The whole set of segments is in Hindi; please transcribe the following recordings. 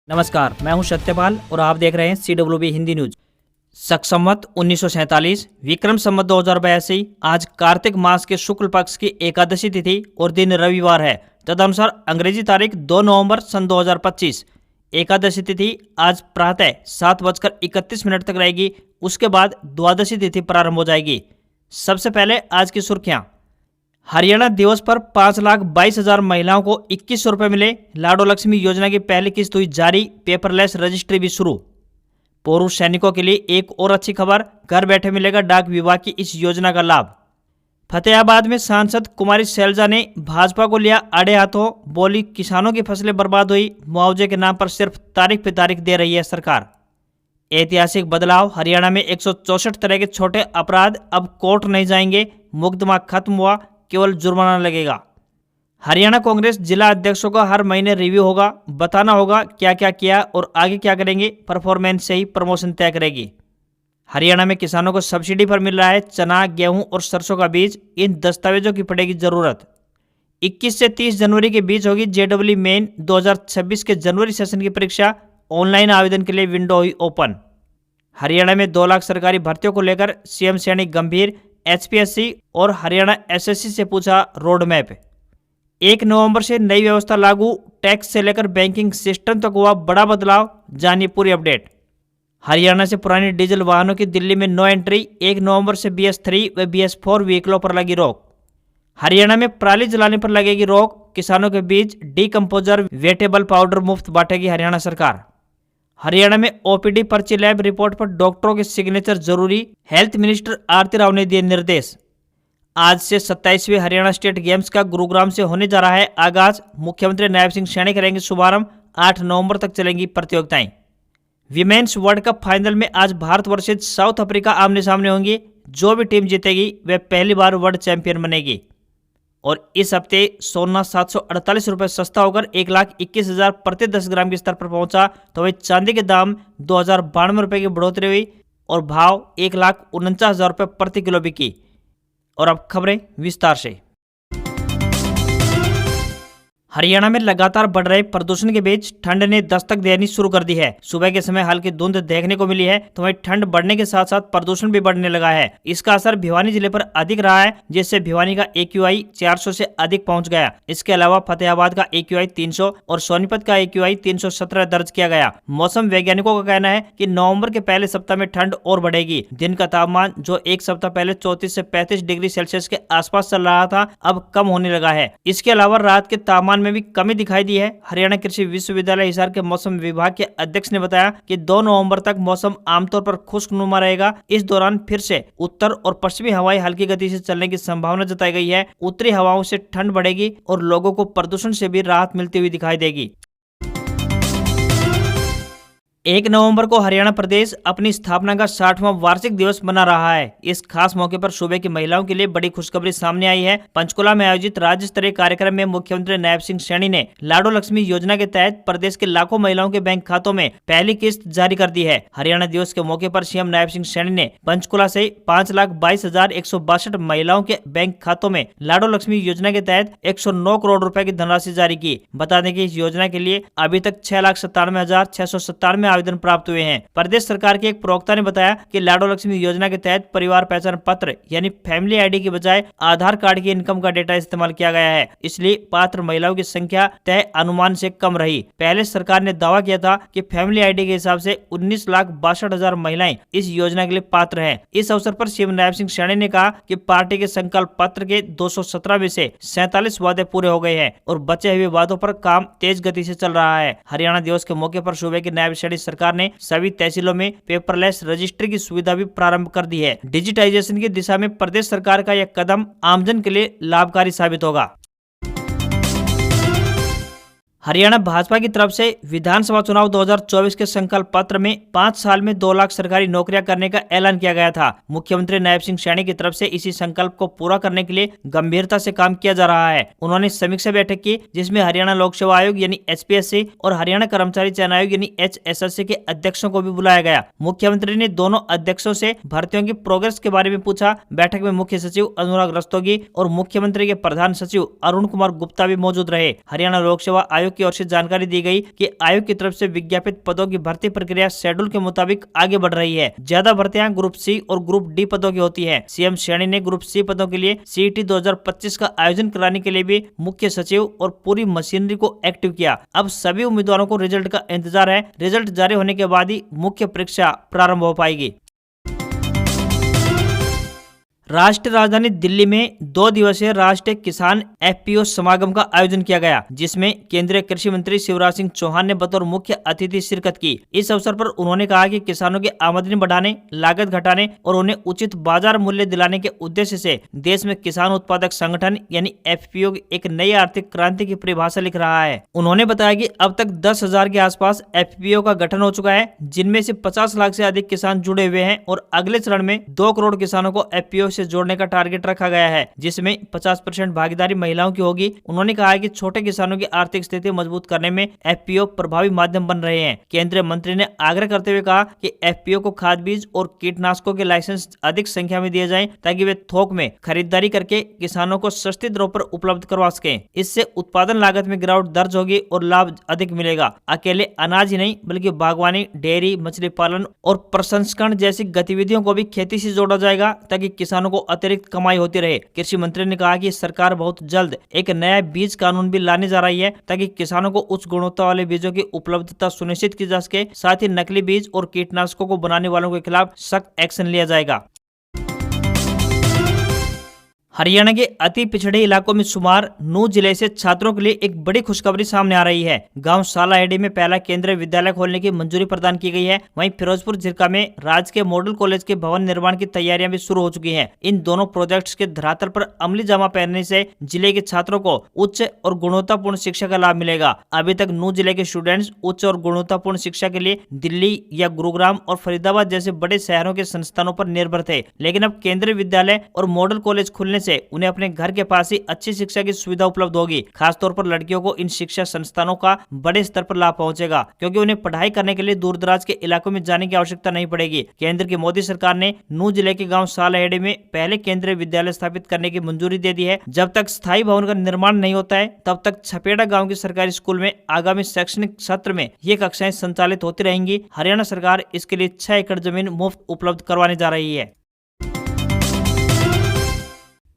नमस्कार, मैं हूं सत्यपाल और आप देख रहे हैं CWB हिंदी न्यूज। शक संवत 1947, विक्रम संवत 2082। आज कार्तिक मास के शुक्ल पक्ष की एकादशी तिथि और दिन रविवार है। तदनुसार अंग्रेजी तारीख 2 नवंबर सन 2025। एकादशी तिथि आज प्रातः 7:31 तक रहेगी। उसके बाद द्वादशी तिथि प्रारंभ हो जाएगी। सबसे पहले आज की सुर्खियां। हरियाणा दिवस पर 5,22,000 महिलाओं को 2100 रुपये मिले। लाडो लक्ष्मी योजना की पहली किस्त हुई जारी। पेपरलेस रजिस्ट्री भी शुरू। पूर्व सैनिकों के लिए एक और अच्छी खबर, घर बैठे मिलेगा डाक विभाग की इस योजना का लाभ। फतेहाबाद में सांसद कुमारी शैलजा ने भाजपा को लिया आड़े हाथों। बोली, किसानों की फसलें बर्बाद हुई, मुआवजे के नाम पर सिर्फ तारीख पे तारीख दे रही है सरकार। ऐतिहासिक बदलाव, हरियाणा में 164 तरह के छोटे अपराध अब कोर्ट नहीं जाएंगे। मुकदमा खत्म हुआ, केवल जुर्माना लगेगा। हरियाणा कांग्रेस जिला अध्यक्षों का हर महीने रिव्यू होगा। बताना होगा क्या क्या किया और आगे क्या करेंगे। परफॉर्मेंस से ही प्रमोशन तय करेगी। हरियाणा में किसानों को सब्सिडी पर मिल रहा है चना, गेहूं और सरसों का बीज। इन दस्तावेजों की पड़ेगी जरूरत। 21 से 30 जनवरी के बीच होगी JEE मेन 2026 के जनवरी सेशन की परीक्षा। ऑनलाइन आवेदन के लिए विंडो हुई ओपन। हरियाणा में 2 लाख सरकारी भर्तियों को लेकर CM सैनी गंभीर। HPSC और हरियाणा SSC से पूछा रोड मैप। 1 नवंबर से नई व्यवस्था लागू। टैक्स से लेकर बैंकिंग सिस्टम तक हुआ बड़ा बदलाव। जानिए पूरी अपडेट। हरियाणा से पुरानी डीजल वाहनों की दिल्ली में नो एंट्री। 1 नवंबर से BS3 व BS4 व्हीकलों पर लगी रोक। हरियाणा में पराली जलाने पर लगेगी रोक। किसानों के बीच डीकंपोजर वेटेबल पाउडर मुफ्त बांटेगी हरियाणा सरकार। हरियाणा में OPD पर्ची लैब रिपोर्ट पर डॉक्टरों के सिग्नेचर जरूरी। हेल्थ मिनिस्टर आरती राव ने दिए निर्देश। आज से 27वें हरियाणा स्टेट गेम्स का गुरुग्राम से होने जा रहा है आगाज। मुख्यमंत्री नायब सिंह सैनी करेंगे शुभारंभ। 8 नवंबर तक चलेंगी प्रतियोगिताएं। विमेन्स वर्ल्ड कप फाइनल में आज भारत वर्सेज साउथ अफ्रीका आमने सामने होंगी। जो भी टीम जीतेगी वह पहली बार वर्ल्ड चैंपियन बनेगी। और इस हफ्ते सोना 748 रुपये सस्ता होकर 1,21,000 प्रति 10 ग्राम के स्तर पर पहुंचा। तो वही चांदी के दाम 2,092 रुपये की बढ़ोतरी हुई और भाव 1,49,000 रुपये प्रति किलो बिकी। और अब खबरें विस्तार से। हरियाणा में लगातार बढ़ रहे प्रदूषण के बीच ठंड ने दस्तक देनी शुरू कर दी है। सुबह के समय हल्की धुंध देखने को मिली है तो वहीं ठंड बढ़ने के साथ साथ प्रदूषण भी बढ़ने लगा है। इसका असर भिवानी जिले पर अधिक रहा है, जिससे भिवानी का AQI 400 से अधिक पहुंच गया। इसके अलावा फतेहाबाद का AQI 300 और सोनीपत का AQI 317 दर्ज किया गया। मौसम वैज्ञानिकों का कहना है कि नवम्बर के पहले सप्ताह में ठंड और बढ़ेगी। दिन का तापमान जो एक सप्ताह पहले 34 से 35 डिग्री सेल्सियस के आसपास चल रहा था, अब कम होने लगा है। इसके अलावा रात के तापमान में भी कमी दिखाई दी है। हरियाणा कृषि विश्वविद्यालय हिसार के मौसम विभाग के अध्यक्ष ने बताया कि 2 नवंबर तक मौसम आमतौर पर खुश्कनुमा रहेगा। इस दौरान फिर से उत्तर और पश्चिमी हवाएं हल्की गति से चलने की संभावना जताई गई है। उत्तरी हवाओं से ठंड बढ़ेगी और लोगों को प्रदूषण से भी राहत मिलती हुई दिखाई देगी। 1 नवंबर को हरियाणा प्रदेश अपनी स्थापना का 60वां वार्षिक दिवस मना रहा है। इस खास मौके पर सूबे की महिलाओं के लिए बड़ी खुशखबरी सामने आई है। पंचकुला में आयोजित राज्य स्तरीय कार्यक्रम में मुख्यमंत्री नायब सिंह सैनी ने लाडो लक्ष्मी योजना के तहत प्रदेश के लाखों महिलाओं के बैंक खातों में पहली किस्त जारी कर दी है। हरियाणा दिवस के मौके पर CM नायब सिंह सैनी ने पंचकुला से 5,22,162 महिलाओं के बैंक खातों में लाडो लक्ष्मी योजना के तहत 109 करोड़ रुपए की धनराशि जारी की। बता दें कि इस योजना के लिए अभी तक 6,97,697 आवेदन प्राप्त हुए हैं। प्रदेश सरकार के एक प्रवक्ता ने बताया कि लाडो लक्ष्मी योजना के तहत परिवार पहचान पत्र यानी फैमिली ID की बजाय आधार कार्ड की इनकम का डेटा इस्तेमाल किया गया है। इसलिए पात्र महिलाओं की संख्या तय अनुमान से कम रही। पहले सरकार ने दावा किया था कि फैमिली ID के हिसाब से 19,62,000 महिलाएं इस योजना के लिए पात्र हैं। इस अवसर पर CM नायब सिंह सैनी ने कहा कि पार्टी के संकल्प पत्र के 217 में से 47 वादे पूरे हो गए हैं और बचे हुए वादों पर काम तेज गति से चल रहा है। हरियाणा दिवस के मौके पर सूबे के नायब सैनी सरकार ने सभी तहसीलों में पेपरलेस रजिस्ट्री की सुविधा भी प्रारंभ कर दी है। डिजिटाइजेशन की दिशा में प्रदेश सरकार का यह कदम आमजन के लिए लाभकारी साबित होगा। हरियाणा भाजपा की तरफ से विधानसभा चुनाव 2024 के संकल्प पत्र में 5 साल में 2 लाख सरकारी नौकरियां करने का ऐलान किया गया था। मुख्यमंत्री नायब सिंह सैनी की तरफ से इसी संकल्प को पूरा करने के लिए गंभीरता से काम किया जा रहा है। उन्होंने समीक्षा बैठक की जिसमें हरियाणा लोक सेवा आयोग यानी HPSC और हरियाणा कर्मचारी चयन आयोग यानी HSSC के अध्यक्षों को भी बुलाया गया। मुख्यमंत्री ने दोनों अध्यक्षों से भर्तियों की प्रोग्रेस के बारे में पूछा। बैठक में मुख्य सचिव अनुराग रस्तोगी और मुख्यमंत्री के प्रधान सचिव अरुण कुमार गुप्ता भी मौजूद रहे। हरियाणा लोक सेवा आयोग आयोग की ओर से जानकारी दी गई कि आयोग की तरफ से विज्ञापित पदों की भर्ती प्रक्रिया शेड्यूल के मुताबिक आगे बढ़ रही है। ज्यादा भर्तियां ग्रुप सी और ग्रुप डी पदों की होती है। सीएम श्रेणी ने ग्रुप सी पदों के लिए सीईटी 2025 का आयोजन कराने के लिए भी मुख्य सचिव और पूरी मशीनरी को एक्टिव किया। अब सभी उम्मीदवारों को रिजल्ट का इंतजार है। रिजल्ट जारी होने के बाद ही मुख्य परीक्षा प्रारंभ हो पाएगी। राष्ट्रीय राजधानी दिल्ली में 2 दिवसीय राष्ट्रीय किसान एफपीओ समागम का आयोजन किया गया, जिसमें केंद्रीय कृषि मंत्री शिवराज सिंह चौहान ने बतौर मुख्य अतिथि शिरकत की। इस अवसर पर उन्होंने कहा कि किसानों की आमदनी बढ़ाने, लागत घटाने और उन्हें उचित बाजार मूल्य दिलाने के उद्देश्य से देश में किसान उत्पादक संगठन यानी एफपीओ एक नई आर्थिक क्रांति की परिभाषा लिख रहा है। उन्होंने बताया कि अब तक 10,000 के आसपास एफपीओ का गठन हो चुका है, जिनमें से 50 लाख से अधिक किसान जुड़े हुए हैं और अगले चरण में 2 करोड़ किसानों को एफपीओ से जोड़ने का टारगेट रखा गया है, जिसमें 50% भागीदारी महिलाओं की होगी। उन्होंने कहा कि छोटे किसानों की आर्थिक स्थिति मजबूत करने में एफपीओ प्रभावी माध्यम बन रहे हैं। केंद्रीय मंत्री ने आग्रह करते हुए कहा कि एफपीओ को खाद बीज और कीटनाशकों के लाइसेंस अधिक संख्या में दिए जाएं, ताकि वे थोक में खरीदारी करके किसानों को सस्ती दरों पर उपलब्ध करवा सकें। इससे उत्पादन लागत में गिरावट दर्ज होगी और लाभ अधिक मिलेगा। अकेले अनाज ही नहीं बल्कि बागवानी, डेयरी, मछली पालन और प्रसंस्करण जैसी गतिविधियों को भी खेती से जोड़ा जाएगा, ताकि किसानों को अतिरिक्त कमाई होती रहे। कृषि मंत्री ने कहा कि सरकार बहुत जल्द एक नया बीज कानून भी लाने जा रही है, ताकि किसानों को उच्च गुणवत्ता वाले बीजों की उपलब्धता सुनिश्चित की जा सके। साथ ही नकली बीज और कीटनाशकों को बनाने वालों के खिलाफ सख्त एक्शन लिया जाएगा। हरियाणा के अति पिछड़े इलाकों में शुमार नूंह जिले से छात्रों के लिए एक बड़ी खुशखबरी सामने आ रही है। गांव सालाहेड़ी में पहला केंद्रीय विद्यालय खोलने की मंजूरी प्रदान की गई है। वहीं फिरोजपुर झिरका में राजकीय मॉडल कॉलेज के भवन निर्माण की तैयारियां भी शुरू हो चुकी हैं। इन दोनों प्रोजेक्ट्स के धरातल पर अमली जामा पहनने से जिले के छात्रों को उच्च और गुणवत्तापूर्ण शिक्षा का लाभ मिलेगा। अभी तक नूंह जिले के स्टूडेंट्स उच्च और गुणवत्तापूर्ण शिक्षा के लिए दिल्ली या गुरुग्राम और फरीदाबाद जैसे बड़े शहरों के संस्थानों पर निर्भर थे, लेकिन अब केंद्रीय विद्यालय और मॉडल कॉलेज खुलने से उन्हें अपने घर के पास ही अच्छी शिक्षा की सुविधा उपलब्ध होगी। खासतौर पर लड़कियों को इन शिक्षा संस्थानों का बड़े स्तर पर लाभ पहुंचेगा, क्योंकि उन्हें पढ़ाई करने के लिए दूर दराज के इलाकों में जाने की आवश्यकता नहीं पड़ेगी। केंद्र की मोदी सरकार ने नूंह जिले के गांव सालाहेड़ी में पहले केंद्रीय विद्यालय स्थापित करने की मंजूरी दे दी है। जब तक स्थायी भवन का निर्माण नहीं होता है, तब तक छपेड़ा गाँव के सरकारी स्कूल में आगामी शैक्षणिक सत्र में ये कक्षाएं संचालित होती रहेंगी। हरियाणा सरकार इसके लिए 6 एकड़ जमीन मुफ्त उपलब्ध करवाने जा रही है।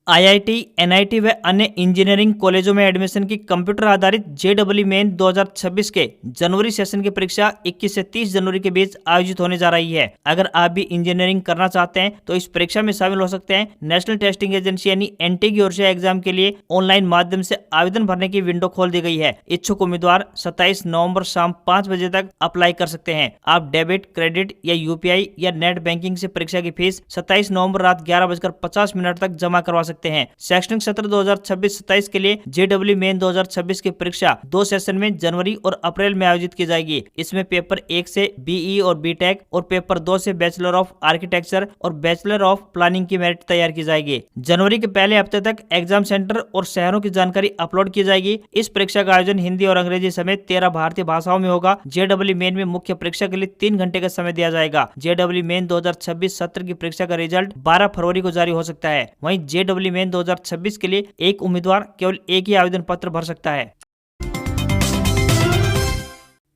आईआईटी, एनआईटी व अन्य इंजीनियरिंग कॉलेजों में एडमिशन की कंप्यूटर आधारित जेईई मेन 2026 के जनवरी सेशन की परीक्षा 21 से 30 जनवरी के बीच आयोजित होने जा रही है। अगर आप भी इंजीनियरिंग करना चाहते हैं तो इस परीक्षा में शामिल हो सकते हैं। नेशनल टेस्टिंग एजेंसी यानी एनटी की ओर से एग्जाम के लिए ऑनलाइन माध्यम से आवेदन भरने की विंडो खोल दी गई है। इच्छुक उम्मीदवार 27 नवम्बर शाम 5 बजे तक अप्लाई कर सकते हैं। आप डेबिट, क्रेडिट या यूपीआई या नेट बैंकिंग से परीक्षा की फीस 27 नवम्बर रात 11:50 तक जमा करवा सकते हैं। शैक्षणिक सत्र 2026-27 के लिए जेईई मेन 2026 की परीक्षा 2 सेशन में जनवरी और अप्रैल में आयोजित की जाएगी। इसमें पेपर 1 से बीई और बीटेक और पेपर 2 से बैचलर ऑफ आर्किटेक्चर और बैचलर ऑफ प्लानिंग की मेरिट तैयार की जाएगी। जनवरी के पहले हफ्ते तक एग्जाम सेंटर और शहरों की जानकारी अपलोड की जाएगी। इस परीक्षा का आयोजन हिंदी और अंग्रेजी समेत 13 भारतीय भाषाओं में होगा। जेईई मेन में मुख्य परीक्षा के लिए 3 घंटे का समय दिया जाएगा। जेईई मेन 2026 सत्र की परीक्षा का रिजल्ट 12 फरवरी को जारी हो सकता है। वहीं जेईई मेन 2026 के लिए एक उम्मीदवार केवल एक ही आवेदन पत्र भर सकता है।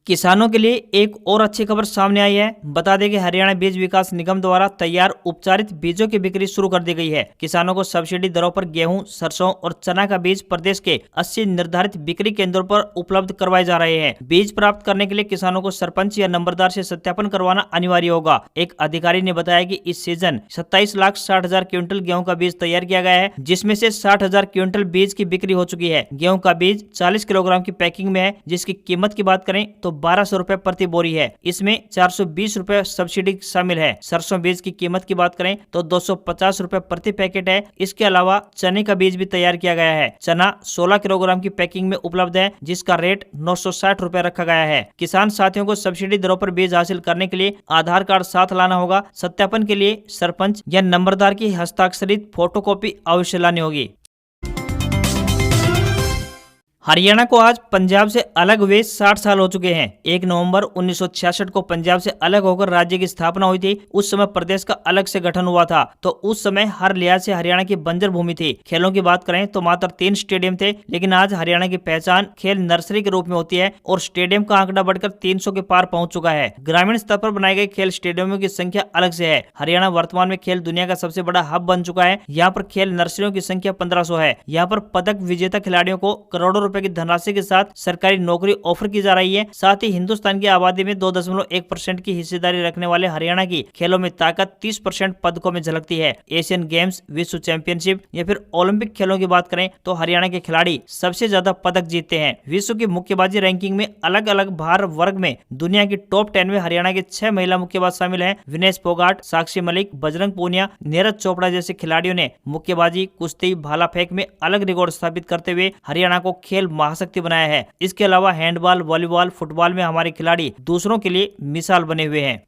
किसानों के लिए एक और अच्छी खबर सामने आई है। बता दें कि हरियाणा बीज विकास निगम द्वारा तैयार उपचारित बीजों की बिक्री शुरू कर दी गई है। किसानों को सब्सिडी दरों पर गेहूं, सरसों और चना का बीज प्रदेश के 80 निर्धारित बिक्री केंद्रों पर उपलब्ध करवाए जा रहे हैं। बीज प्राप्त करने के लिए किसानों को सरपंच या नंबरदार से सत्यापन करवाना अनिवार्य होगा। एक अधिकारी ने बताया कि इस सीजन 27,60,000 क्विंटल गेहूं का बीज तैयार किया गया है, जिसमें से 60,000 क्विंटल बीज की बिक्री हो चुकी है। गेहूं का बीज 40 किलोग्राम की पैकिंग में है, जिसकी कीमत की बात करें तो 1200 रुपए प्रति बोरी है। इसमें 420 रुपए सब्सिडी शामिल है। सरसों बीज की कीमत की बात करें तो 250 रुपए प्रति पैकेट है। इसके अलावा चने का बीज भी तैयार किया गया है। चना 16 किलोग्राम की पैकिंग में उपलब्ध है, जिसका रेट 960 रुपए रखा गया है। किसान साथियों को सब्सिडी दरों पर बीज हासिल करने के लिए आधार कार्ड साथ लाना होगा। सत्यापन के लिए सरपंच या नंबरदार की हस्ताक्षरित फोटोकॉपी अवश्य लानी होगी। हरियाणा को आज पंजाब से अलग हुए 60 साल हो चुके हैं। 1 नवंबर 1966 को पंजाब से अलग होकर राज्य की स्थापना हुई थी। उस समय प्रदेश का अलग से गठन हुआ था, तो उस समय हर लिहाज से हरियाणा की बंजर भूमि थी। खेलों की बात करें तो मात्र 3 स्टेडियम थे, लेकिन आज हरियाणा की पहचान खेल नर्सरी के रूप में होती है और स्टेडियम का आंकड़ा बढ़कर 300 के पार पहुंच चुका है। ग्रामीण स्तर पर बनाए गए खेल स्टेडियमों की संख्या अलग से है। हरियाणा वर्तमान में खेल दुनिया का सबसे बड़ा हब बन चुका है। यहाँ पर खेल नर्सरियों की संख्या 1500 है। यहाँ पर पदक विजेता खिलाड़ियों को करोड़ों रुपए की धनराशि के साथ सरकारी नौकरी ऑफर की जा रही है। साथ ही हिंदुस्तान की आबादी में 2.1% की हिस्सेदारी रखने वाले हरियाणा की खेलों में ताकत 30% पदकों में झलकती है। एशियन गेम्स, विश्व चैंपियनशिप या फिर ओलंपिक खेलों की बात करें तो हरियाणा के खिलाड़ी सबसे ज्यादा पदक जीतते हैं। विश्व की मुक्केबाजी रैंकिंग में अलग अलग भार वर्ग में दुनिया की टॉप 10 में हरियाणा के 6 महिला मुक्केबाज शामिल हैं। विनेश फोगाट, साक्षी मलिक, बजरंग पूनिया, नीरज चोपड़ा जैसे खिलाड़ियों ने मुक्केबाजी, कुश्ती, भाला फेंक में अलग रिकॉर्ड स्थापित करते हुए हरियाणा को खेल महाशक्ति बनाया है। इसके अलावा हैंडबॉल, वॉलीबॉल, फुटबॉल में हमारे खिलाड़ी दूसरों के लिए मिसाल बने हुए हैं।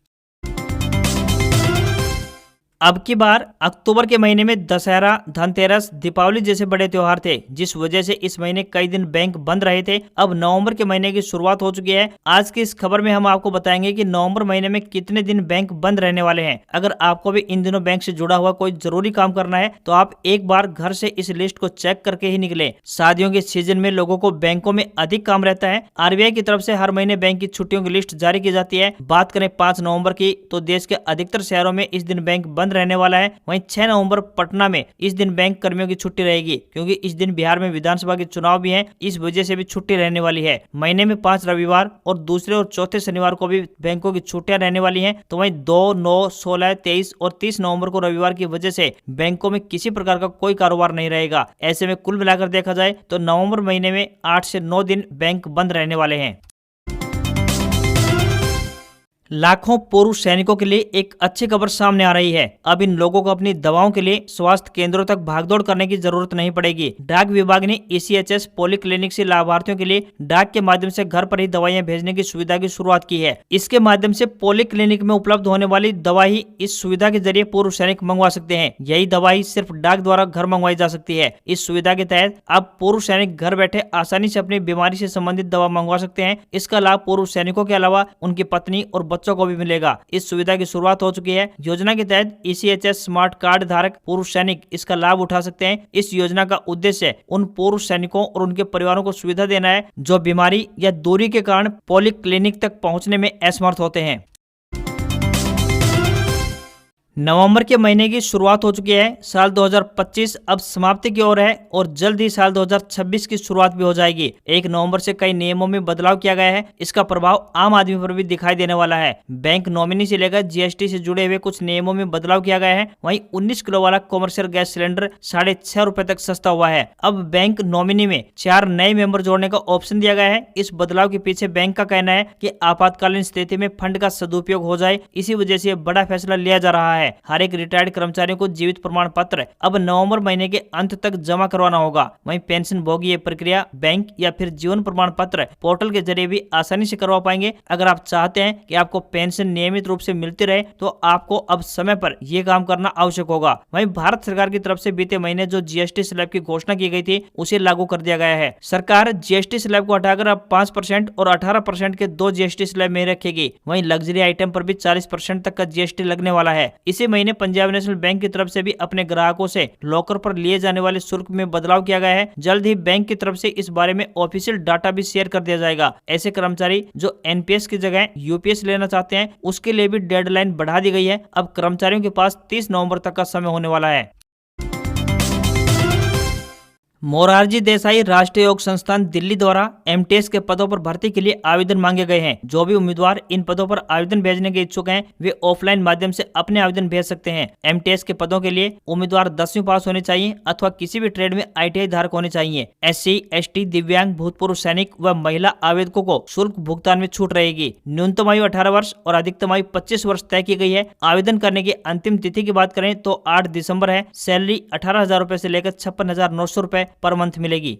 अब की बार अक्टूबर के महीने में दशहरा, धनतेरस, दीपावली जैसे बड़े त्योहार थे, जिस वजह से इस महीने कई दिन बैंक बंद रहे थे। अब नवंबर के महीने की शुरुआत हो चुकी है। आज की इस खबर में हम आपको बताएंगे कि नवंबर महीने में कितने दिन बैंक बंद रहने वाले हैं। अगर आपको भी इन दिनों बैंक से जुड़ा हुआ कोई जरूरी काम करना है तो आप एक बार घर से इस लिस्ट को चेक करके ही निकले। शादियों के सीजन में लोगों को बैंकों में अधिक काम रहता है। आरबीआई की तरफ से हर महीने बैंक की छुट्टियों की लिस्ट जारी की जाती है। बात करें 5 नवंबर की तो देश के अधिकतर शहरों में इस दिन बैंक बंद रहने वाला है। वहीं 6 नवंबर पटना में इस दिन बैंक कर्मियों की छुट्टी रहेगी, क्योंकि इस दिन बिहार में विधानसभा के चुनाव भी हैं। इस वजह से भी छुट्टी रहने वाली है। महीने में 5 रविवार और दूसरे और चौथे शनिवार को भी बैंकों की छुट्टियां रहने वाली हैं। तो वहीं 2, 9, 16, 23 और 30 नवंबर को रविवार की वजह से बैंकों में किसी प्रकार का कोई कारोबार नहीं रहेगा। ऐसे में कुल मिलाकर देखा जाए तो नवंबर महीने में 8 से 9 दिन बैंक बंद रहने वाले हैं। लाखों पूर्व सैनिकों के लिए एक अच्छी खबर सामने आ रही है। अब इन लोगों को अपनी दवाओं के लिए स्वास्थ्य केंद्रों तक भागदौड़ करने की जरूरत नहीं पड़ेगी। डाक विभाग ने ECHS पॉलीक्लिनिक से लाभार्थियों के लिए डाक के माध्यम से घर पर ही दवाइयां भेजने की सुविधा की शुरुआत की है। इसके माध्यम से पॉलीक्लिनिक में उपलब्ध होने वाली दवा ही इस सुविधा के जरिए पूर्व सैनिक मंगवा सकते हैं। यही दवाई सिर्फ डाक द्वारा घर मंगवाई जा सकती है। इस सुविधा के तहत अब पूर्व सैनिक घर बैठे आसानी से अपनी बीमारी से संबंधित दवा मंगवा सकते हैं। इसका लाभ पूर्व सैनिकों के अलावा उनकी पत्नी और बच्चों को भी मिलेगा। इस सुविधा की शुरुआत हो चुकी है। योजना के तहत ECHS स्मार्ट कार्ड धारक पूर्व सैनिक इसका लाभ उठा सकते हैं। इस योजना का उद्देश्य उन पूर्व सैनिकों और उनके परिवारों को सुविधा देना है जो बीमारी या दूरी के कारण पॉलीक्लिनिक तक पहुंचने में असमर्थ होते हैं। नवंबर के महीने की शुरुआत हो चुकी है। साल 2025 अब समाप्ति की ओर है और जल्द ही साल 2026 की शुरुआत भी हो जाएगी। 1 नवंबर से कई नियमों में बदलाव किया गया है। इसका प्रभाव आम आदमी पर भी दिखाई देने वाला है। बैंक नॉमिनी से लेकर GST से जुड़े हुए कुछ नियमों में बदलाव किया गया है। वहीं 19 किलो वाला कॉमर्शियल गैस सिलेंडर 6.5 रुपए तक सस्ता हुआ है। अब बैंक नॉमिनी में 4 नए मेंबर जोड़ने का ऑप्शन दिया गया है। इस बदलाव के पीछे बैंक का कहना है कि आपातकालीन स्थिति में फंड का सदुपयोग हो जाए, इसी वजह से बड़ा फैसला लिया जा रहा है। हर एक रिटायर्ड कर्मचारियों को जीवित प्रमाण पत्र अब नवंबर महीने के अंत तक जमा करवाना होगा। वहीं पेंशन भोगी ये प्रक्रिया बैंक या फिर जीवन प्रमाण पत्र पोर्टल के जरिए भी आसानी से करवा पाएंगे। अगर आप चाहते हैं कि आपको पेंशन नियमित रूप से मिलती रहे तो आपको अब समय पर यह काम करना आवश्यक होगा। वहीं भारत सरकार की तरफ से बीते महीने जो GST स्लैब की घोषणा की गई थी उसे लागू कर दिया गया है। सरकार GST स्लैब को हटाकर अब 5% और 18% के 2 GST स्लैब में रखेगी। वहीं लग्जरी आइटम पर भी 40% तक का GST लगने वाला है। इसी महीने पंजाब नेशनल बैंक की तरफ से भी अपने ग्राहकों से लॉकर पर लिए जाने वाले शुल्क में बदलाव किया गया है। जल्द ही बैंक की तरफ से इस बारे में ऑफिशियल डाटा भी शेयर कर दिया जाएगा। ऐसे कर्मचारी जो NPS की जगह UPS लेना चाहते हैं उसके लिए भी डेडलाइन बढ़ा दी गई है। अब कर्मचारियों के पास 30 नवंबर तक का समय होने वाला है। मोरारजी देसाई राष्ट्रीय योग संस्थान दिल्ली द्वारा MTS के पदों पर भर्ती के लिए आवेदन मांगे गए हैं। जो भी उम्मीदवार इन पदों पर आवेदन भेजने के इच्छुक हैं वे ऑफलाइन माध्यम से अपने आवेदन भेज सकते हैं। MTS के पदों के लिए उम्मीदवार 10वीं पास होने चाहिए अथवा किसी भी ट्रेड में ITI धारक होने चाहिए। SC, ST, दिव्यांग, भूतपूर्व सैनिक व महिला आवेदकों को शुल्क भुगतान में छूट रहेगी। न्यूनतम आयु 18 वर्ष और अधिकतम आयु 25 वर्ष तय की गई है। आवेदन करने की अंतिम तिथि की बात करें तो 8 दिसंबर है। सैलरी 18,000 रुपए से लेकर 56,900 रुपए पर मंथ मिलेगी।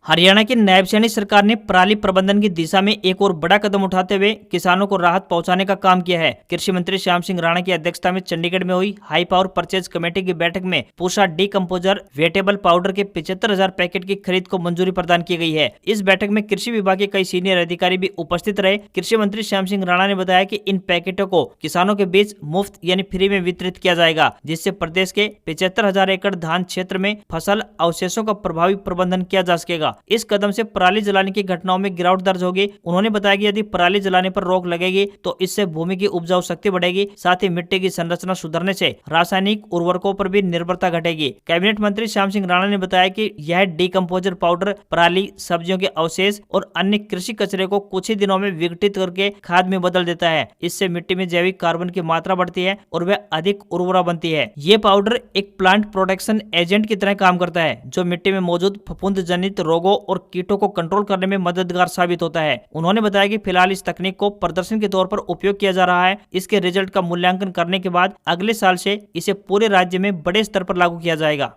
हरियाणा की नायब सैनी सरकार ने पराली प्रबंधन की दिशा में एक और बड़ा कदम उठाते हुए किसानों को राहत पहुंचाने का काम किया है। कृषि मंत्री श्याम सिंह राणा की अध्यक्षता में चंडीगढ़ में हुई हाई पावर परचेज कमेटी की बैठक में पूसा डीकम्पोजर वेटेबल पाउडर के 75,000 पैकेट की खरीद को मंजूरी प्रदान की गई है। इस बैठक में कृषि विभाग के कई सीनियर अधिकारी भी उपस्थित रहे। कृषि मंत्री श्याम सिंह राणा ने बताया कि इन पैकेटों को किसानों के बीच मुफ्त यानी फ्री में वितरित किया जाएगा, जिससे प्रदेश के 75,000 एकड़ धान क्षेत्र में फसल अवशेषों का प्रभावी प्रबंधन किया जा सकेगा। इस कदम से पराली जलाने की घटनाओं में गिरावट दर्ज होगी। उन्होंने बताया कि यदि पराली जलाने पर रोक लगेगी तो इससे भूमि की उपजाऊ शक्ति बढ़ेगी, साथ ही मिट्टी की संरचना सुधरने से रासायनिक उर्वरकों पर भी निर्भरता घटेगी। कैबिनेट मंत्री श्याम सिंह राणा ने बताया कि यह डीकम्पोजर पाउडर पराली, सब्जियों के अवशेष और अन्य कृषि कचरे को कुछ ही दिनों में विघटित करके खाद में बदल देता है। इससे मिट्टी में जैविक कार्बन की मात्रा बढ़ती है और वह अधिक उर्वरा बनती है। ये पाउडर एक प्लांट प्रोटेक्शन एजेंट की तरह काम करता है, जो मिट्टी में मौजूद फफूंद जनित रोगों और कीटों को कंट्रोल करने में मददगार साबित होता है। उन्होंने बताया कि फिलहाल इस तकनीक को प्रदर्शन के तौर पर उपयोग किया जा रहा है। इसके रिजल्ट का मूल्यांकन करने के बाद अगले साल से इसे पूरे राज्य में बड़े स्तर पर लागू किया जाएगा।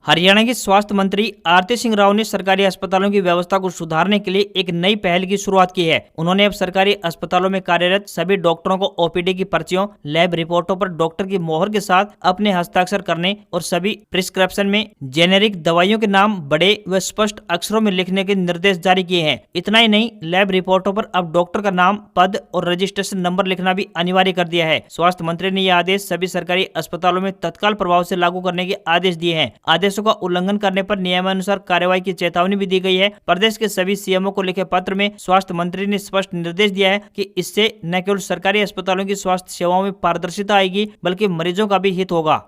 हरियाणा की स्वास्थ्य मंत्री आरती सिंह राव ने सरकारी अस्पतालों की व्यवस्था को सुधारने के लिए एक नई पहल की शुरुआत की है। उन्होंने अब सरकारी अस्पतालों में कार्यरत सभी डॉक्टरों को ओपीडी की पर्चियों, लैब रिपोर्टों पर डॉक्टर की मोहर के साथ अपने हस्ताक्षर करने और सभी प्रिस्क्रिप्शन में जेनेरिक दवाइयों के नाम बड़े व स्पष्ट अक्षरों में लिखने के निर्देश जारी किए हैं। इतना ही नहीं, लैब रिपोर्टों पर अब डॉक्टर का नाम, पद और रजिस्ट्रेशन नंबर लिखना भी अनिवार्य कर दिया है। स्वास्थ्य मंत्री ने यह आदेश सभी सरकारी अस्पतालों में तत्काल प्रभाव से लागू करने के आदेश दिए हैं। आदेश का उल्लंघन करने पर नियमानुसार कार्रवाई की चेतावनी भी दी गई है। प्रदेश के सभी सीएमओ को लिखे पत्र में स्वास्थ्य मंत्री ने स्पष्ट निर्देश दिया है कि इससे न केवल सरकारी अस्पतालों की स्वास्थ्य सेवाओं में पारदर्शिता आएगी, बल्कि मरीजों का भी हित होगा।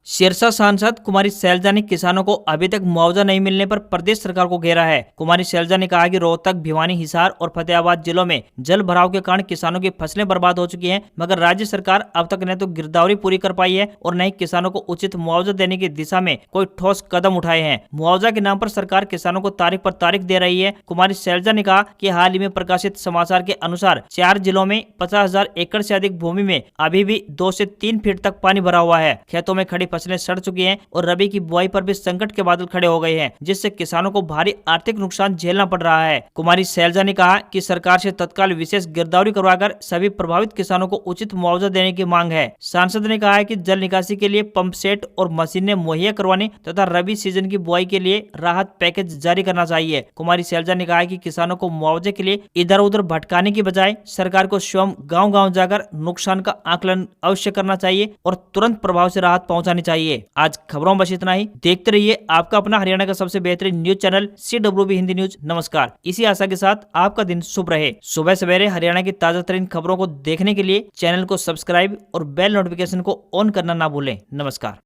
सिरसा सांसद कुमारी शैलजा ने किसानों को अभी तक मुआवजा नहीं मिलने पर प्रदेश सरकार को घेरा है। कुमारी शैलजा ने कहा कि रोहतक, भिवानी, हिसार और फतेहाबाद जिलों में जल भराव के कारण किसानों की फसलें बर्बाद हो चुकी हैं, मगर राज्य सरकार अब तक न तो गिरदावरी पूरी कर पाई है और न ही किसानों को उचित मुआवजा देने की दिशा में कोई ठोस कदम उठाए हैं। मुआवजा के नाम पर सरकार किसानों को तारीख पर तारीख दे रही है। कुमारी शैलजा ने कहा कि हाल ही में प्रकाशित समाचार के अनुसार 4 जिलों में 50,000 एकड़ से अधिक भूमि में अभी भी 2 से 3 फीट तक पानी भरा हुआ है। खेतों में खड़ी फसलें सड़ चुकी हैं और रबी की बुआई पर भी संकट के बादल खड़े हो गए हैं, जिससे किसानों को भारी आर्थिक नुकसान झेलना पड़ रहा है। कुमारी शैलजा ने कहा कि सरकार से तत्काल विशेष गिरदावरी करवाकर सभी प्रभावित किसानों को उचित मुआवजा देने की मांग है। सांसद ने कहा है कि जल निकासी के लिए पंप सेट और मशीनें मुहैया करवाने तथा रबी सीजन की बुआई के लिए राहत पैकेज जारी करना चाहिए। कुमारी शैलजा ने कहा कि किसानों को मुआवजे के लिए इधर उधर भटकाने की बजाय सरकार को स्वयं गाँव-गाँव जाकर नुकसान का आकलन अवश्य करना चाहिए और तुरंत प्रभाव से राहत पहुँचानी चाहिए। आज खबरों में बस इतना ही। देखते रहिए आपका अपना हरियाणा का सबसे बेहतरीन news channel CWB Hindi news. नमस्कार। इसी आशा के साथ आपका दिन शुभ रहे। सुबह सवेरे हरियाणा की ताजा तरीन खबरों को देखने के लिए चैनल को सब्सक्राइब और बेल नोटिफिकेशन को ऑन करना ना भूलें। नमस्कार।